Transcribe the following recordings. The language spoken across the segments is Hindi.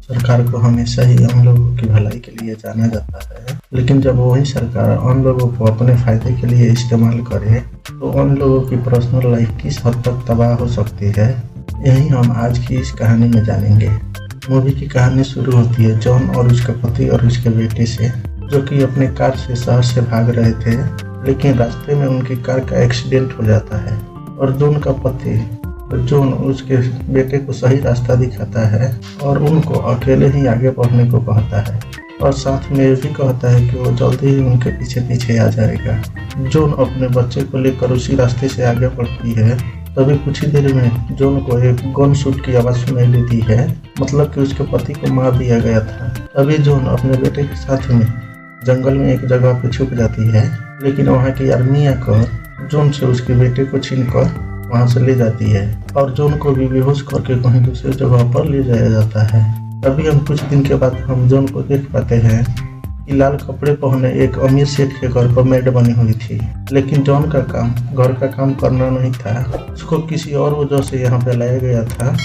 सरकार को हमेशा ही हम लोगों की भलाई के लिए जाना जाता है, लेकिन जब वही सरकार उन लोगों को अपने फायदे के लिए इस्तेमाल करे तो उन लोगों की पर्सनल लाइफ किस हद तक तबाह हो सकती है, यही हम आज की इस कहानी में जानेंगे। मूवी की कहानी शुरू होती है जॉन और उसके पति और उसके बेटे से, जो कि अपने कार से शहर से भाग रहे थे, लेकिन रास्ते में उनकी कार का एक्सीडेंट हो जाता है और जॉन का पति जॉन उसके बेटे को सही रास्ता दिखाता है और उनको अकेले ही आगे बढ़ने को कहता है और साथ में ये भी कहता है कि वो जल्दी ही उनके पीछे पीछे आ जाएगा। जॉन अपने बच्चे को लेकर उसी रास्ते से आगे बढ़ती है। तभी कुछ ही देर में जॉन को एक गन शूट की आवाज़ सुनाई देती है, मतलब कि उसके पति को मार दिया गया था। तभी जॉन अपने बेटे के साथ में जंगल में एक जगह पे छुप जाती है, लेकिन वहाँ की आर्मी आकर जॉन से उसके बेटे को छीनकर वहाँ से ले जाती है और जॉन को भी बेहोश करके कहीं दूसरी जगह पर ले जाया जाता है। तभी हम कुछ दिन के बाद हम जॉन को देख पाते हैं कि लाल कपड़े पहने एक अमीर सेठ के घर पर मेड बनी हुई थी, लेकिन जॉन का काम घर का काम करना नहीं था, उसको किसी और वजह से यहाँ पे लाया गया था।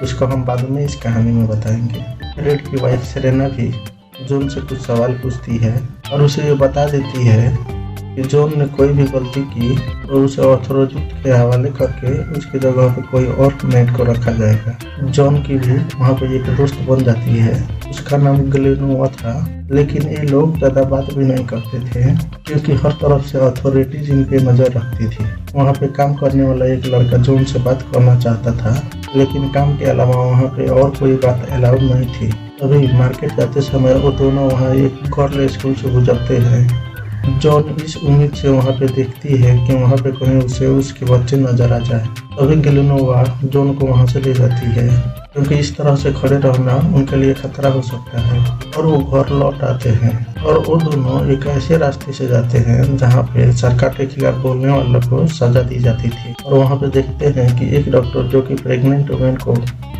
उसको हम बाद में इस कहानी में बताएंगे। रेड की वाइफ सेरेना भी जॉन से कुछ सवाल पूछती है और उसे ये बता देती है कि जॉन ने कोई भी गलती की तो उसे अथॉरिटी के हवाले करके उसकी जगह पे कोई और मेड को रखा जाएगा। जॉन की भी वहाँ पे एक दोस्त बन जाती है, उसका नाम ग्लेनोवा था, लेकिन ये लोग ज़्यादा बात भी नहीं करते थे क्योंकि हर तरफ से अथॉरिटीज इन पे नज़र रखती थी। वहाँ पे काम करने वाला एक लड़का जॉन से बात करना चाहता था, लेकिन काम के अलावा वहाँ पे और कोई बात अलाउड नहीं थी। तभी मार्केट जाते समय वो दोनों वहाँ एक गर्ल स्कूल से गुजरते हैं। जॉन इस उम्मीद से वहाँ पे देखती है कि वहाँ पे कहीं उसे उसके बच्चे नजर आ जाए। तभी ग्लेनोवा जॉन को वहाँ से ले जाती है क्योंकि इस तरह से खड़े रहना उनके लिए खतरा हो सकता है और वो घर लौट आते हैं और वो दोनों एक ऐसे रास्ते से जाते हैं जहाँ पे सरकार के खिलाफ बोलने वालों को सजा दी जाती थी और वहाँ पे देखते हैं कि एक डॉक्टर जो कि प्रेग्नेंट वुमेन को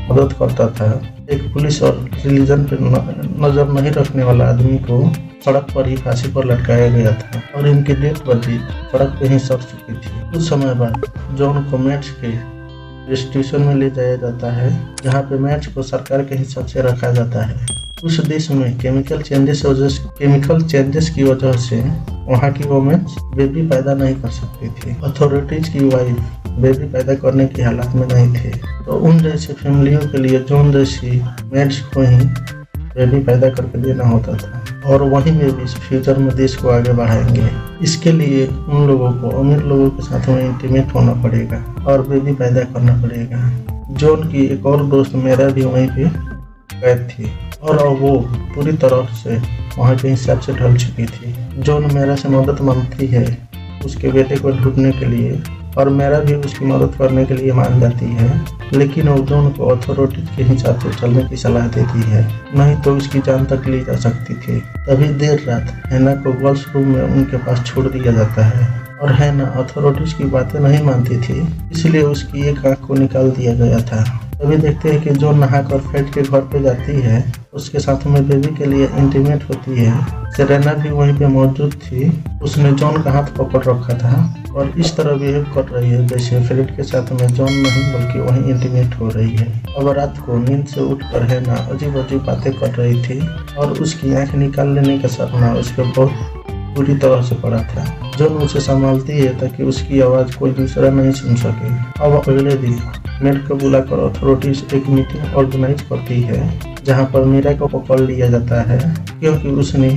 मदद करता था, एक पुलिस और रिलीजन पे नजर नहीं रखने वाला आदमी को सड़क पर ही फांसी पर लटकाया गया था और इनकी डेथ बॉडी सड़क पे ही सड़ चुकी थी। कुछ समय बाद जॉन को मैच के स्टेशन में ले जाया जाता है, जहाँ पे मैच को सरकार के हिसाब से रखा जाता है। उस देश में केमिकल चेंजेस की वजह से वहाँ की वोमेन्स बेबी पैदा नहीं कर सकती थी। अथॉरिटीज की वाइफ बेबी पैदा करने की हालत में नहीं थे, तो उन जैसे फैमिलियों के लिए जॉन जैसी मेड्स को ही बेबी पैदा करके देना होता था और वहीं बेबी फ्यूचर में देश को आगे बढ़ाएंगे। इसके लिए उन लोगों को अमीर लोगों के साथ में इंटीमेट होना पड़ेगा और बेबी पैदा करना पड़ेगा। जॉन की एक और दोस्त मेरा भी वहीं पे कैद थी और वो पूरी तरह से वहाँ के हिसाब से ढल चुकी थी। जॉन मेरा से मदद मांगती है उसके बेटे को ढूंढने के लिए और मेरा भी उसकी मदद करने के लिए मान जाती है, लेकिन वो जॉन को अथॉरिटीज के हिसाब से चलने की सलाह देती है, नहीं तो उसकी जान तक ली जा सकती थी। तभी देर रात हैना को गर्ल्स रूम में उनके पास छोड़ दिया जाता है और हैना अथॉरिटीज की बातें नहीं मानती थी, इसलिए उसकी एक आंख को निकाल दिया गया था। तभी देखते हैं कि जॉन नहाकर फ्रेड के घर पे जाती है, उसके साथ में बेबी के लिए इंटीमेट होती है। सेरेना भी वहीं पे मौजूद थी, उसने जॉन का हाथ पकड़ रखा था और इस तरह बिहेव कर रही है जैसे फ्रेड के साथ में जॉन नहीं बल्कि वहीं इंटीमेट हो रही है। अब रात को नींद से उठकर हैना अजीब अजीब बातें कर रही थी और उसकी आंख निकाल लेने का सपना उसके बहुत पूरी तरह से पड़ा था। जॉन उसे संभालती है ताकि उसकी आवाज़ कोई दूसरा नहीं सुन सके। अब अगले दिन मेड को बुलाकर अथॉरिटीज एक मीटिंग ऑर्गेनाइज करती है, जहां पर मीरा को पकड़ लिया जाता है क्योंकि उसने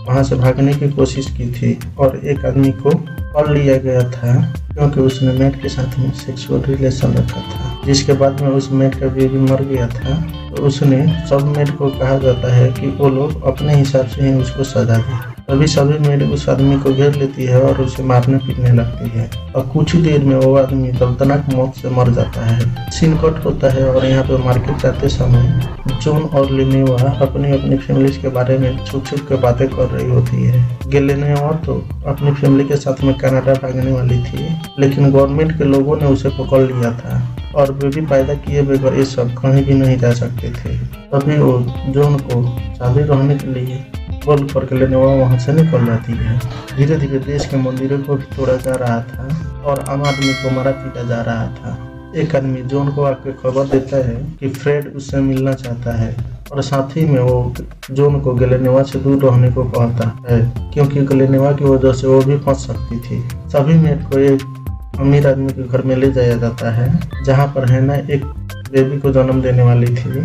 वहां से भागने की कोशिश की थी और एक आदमी को पकड़ लिया गया था क्योंकि उसने मेड के साथ में सेक्सुअल रिलेशन रखा था, जिसके बाद में उस मेड का बेबी मर गया था। तो उसने सब मेड को कहा जाता है कि वो लोग अपने हिसाब से ही उसको सजा दें। तभी सभी मेड उस आदमी को घेर लेती है और उसे मारने पीटने लगती है और कुछ ही देर में वो आदमी दर्दनाक मौत से मर जाता है। सीन कट होता है और यहाँ पे मार्केट जाते समय जॉन और ग्लेनोवा अपनी अपनी फैमिली के बारे में छुप छुप के बातें कर रही होती है। ग्लेनोवा तो अपनी फैमिली के साथ में कनाडा भागने वाली थी, लेकिन गवर्नमेंट के लोगों ने उसे पकड़ लिया था और बेबी पैदा किए बगैर ये सब कहीं भी नहीं जा सकते थे। तभी वो जॉन को शादी रहने के लिए बोल कर गलेनेवा वहाँ से निकल जाती है। धीरे धीरे देश के मंदिरों को भी तोड़ा जा रहा था और आम आदमी को मारा पीटा जा रहा था। एक आदमी जॉन को आके खबर देता है कि फ्रेड उससे मिलना चाहता है और साथ ही में वो जॉन को गलेनेवा से दूर रहने को कहता है, क्योंकि गलेनेवा की वजह से वो भी फंस सकती थी। सभी मेट को एक अमीर आदमी के घर में ले जाया जाता है, जहाँ पर हैना एक बेबी को जन्म देने वाली थी।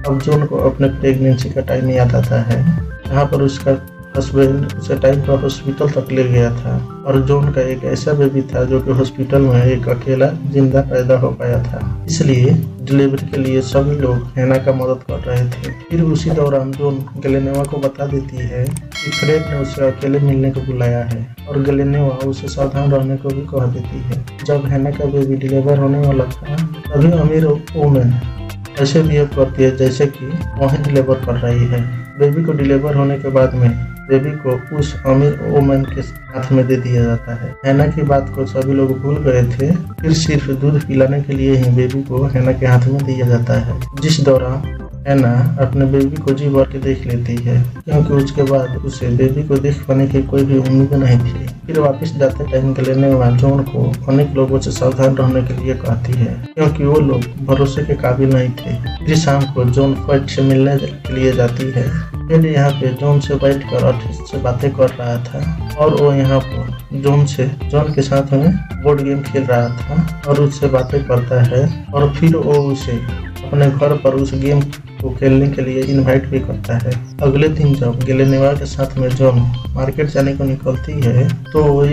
अब जॉन को अपने प्रेगनेंसी का टाइम याद आता है, जहाँ पर उसका हस्बैंड उसे टाइम पर हॉस्पिटल तक ले गया था और जॉन का एक ऐसा बेबी था जो कि हॉस्पिटल में एक अकेला जिंदा पैदा हो पाया था। इसलिए डिलीवरी के लिए सभी लोग हैना का मदद कर रहे थे। फिर उसी दौरान जॉन गलेनेवा को बता देती है कि फ्रेड ने उसे अकेले मिलने को बुलाया है और गलेनेवा उसे सावधान रहने को भी कह देती है। जब हैना का बेबी डिलीवर होने वाला था, तभी अमीर वुमेन ऐसे बिहेव करती है जैसे कि वही डिलीवर कर रही है। बेबी को डिलीवर होने के बाद में बेबी को उस अमीर वुमन के हाथ में दे दिया जाता है। हैना की बात को सभी लोग भूल गए थे। फिर सिर्फ दूध पिलाने के लिए ही बेबी को हैना के हाथ में दिया जाता है, जिस दौरान हैना अपने बेबी को जी भर के देख लेती है, क्योंकि उसके बाद उसे बेबी को देख पाने की कोई भी उम्मीद नहीं थी। फिर वापस जाते टाइम गलेनेवा जॉन को अनेक लोगों से सावधान रहने के लिए कहती है, क्योंकि वो लोग भरोसे के काबिल नहीं थे। फिर शाम को जॉन फ्रेड से मिलने के लिए जाती है। फ्रेड यहाँ पे जॉन से बैठकर अच्छे से बातें कर रहा था और वो यहाँ पर जॉन के साथ में बोर्ड गेम खेल रहा था और उससे बातें करता है और फिर वो उसे अपने घर पर उस गेम को खेलने के लिए इनवाइट भी करता है। अगले दिन जब गलेनेवा के साथ में जॉन मार्केट जाने को निकलती है तो वो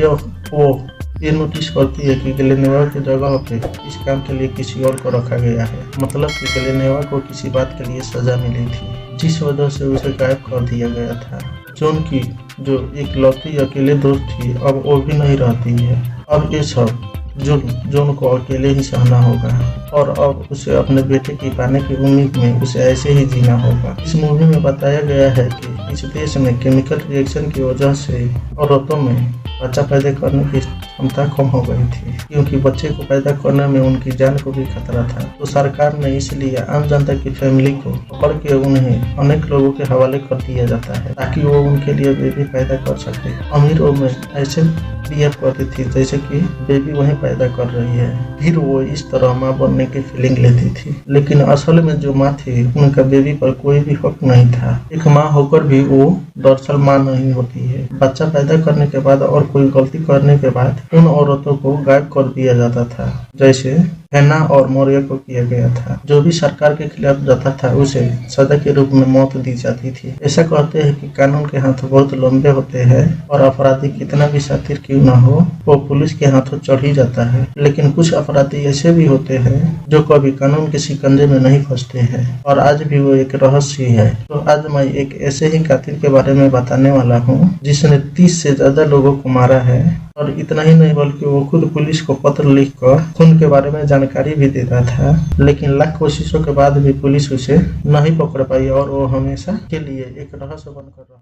ये नोटिस करती है कि गलेनेवा की जगह पे इस काम के लिए किसी और को रखा गया है। मतलब कि गलेनेवा को किसी बात के लिए सजा मिली थी, जिस वजह से उसे गायब कर दिया गया था। जॉन की जो एक लौती अकेले दोस्त थी, अब वो भी नहीं रहती है। अब ये सब जॉन को अकेले ही सहना होगा और अब उसे अपने बेटे की पाने की उम्मीद में उसे ऐसे ही जीना होगा। इस मूवी में बताया गया है कि इस देश में केमिकल रिएक्शन की वजह से औरतों में बच्चा पैदा करने की क्षमता कम हो गई थी, क्योंकि बच्चे को पैदा करने में उनकी जान को भी खतरा था। तो सरकार ने इसलिए आम जनता की फैमिली को पकड़ के उन्हें अनेक लोगों के हवाले कर दिया जाता है, ताकि वो उनके लिए बेबी पैदा कर सके। अमीर वुमेन ऐसे बिहेव करती थी जैसे कि बेबी वहीं पैदा कर रही है। फिर वो इस तरह माँ बनने की फीलिंग लेती थी, लेकिन असल में जो माँ थी उनका बेबी पर कोई भी हक नहीं था। एक माँ होकर भी वो दरअसल माँ नहीं होती है। बच्चा पैदा करने के बाद और कोई गलती करने के बाद उन औरतों को गायब कर दिया जाता था, जैसे हैना और मौर्य को किया गया था। जो भी सरकार के खिलाफ जाता था उसे सजा के रूप में मौत दी जाती थी। ऐसा कहते हैं कि कानून के हाथ बहुत लंबे होते हैं और अपराधी कितना भी शातिर क्यों न हो, वो पुलिस के हाथों चढ़ ही जाता है। लेकिन कुछ अपराधी ऐसे भी होते हैं जो कभी कानून के शिकंजे में नहीं फंसते हैं और आज भी वो एक रहस्य है। तो आज मैं एक ऐसे ही कातिल के बारे में बताने वाला हूँ जिसने 30 से ज्यादा लोगों को मारा है और इतना ही नहीं बल्कि वो खुद पुलिस को पत्र लिखकर खून के बारे में जानकारी भी देता था, लेकिन लाख कोशिशों के बाद भी पुलिस उसे नहीं पकड़ पाई और वो हमेशा के लिए एक रहस्य बनकर रहा।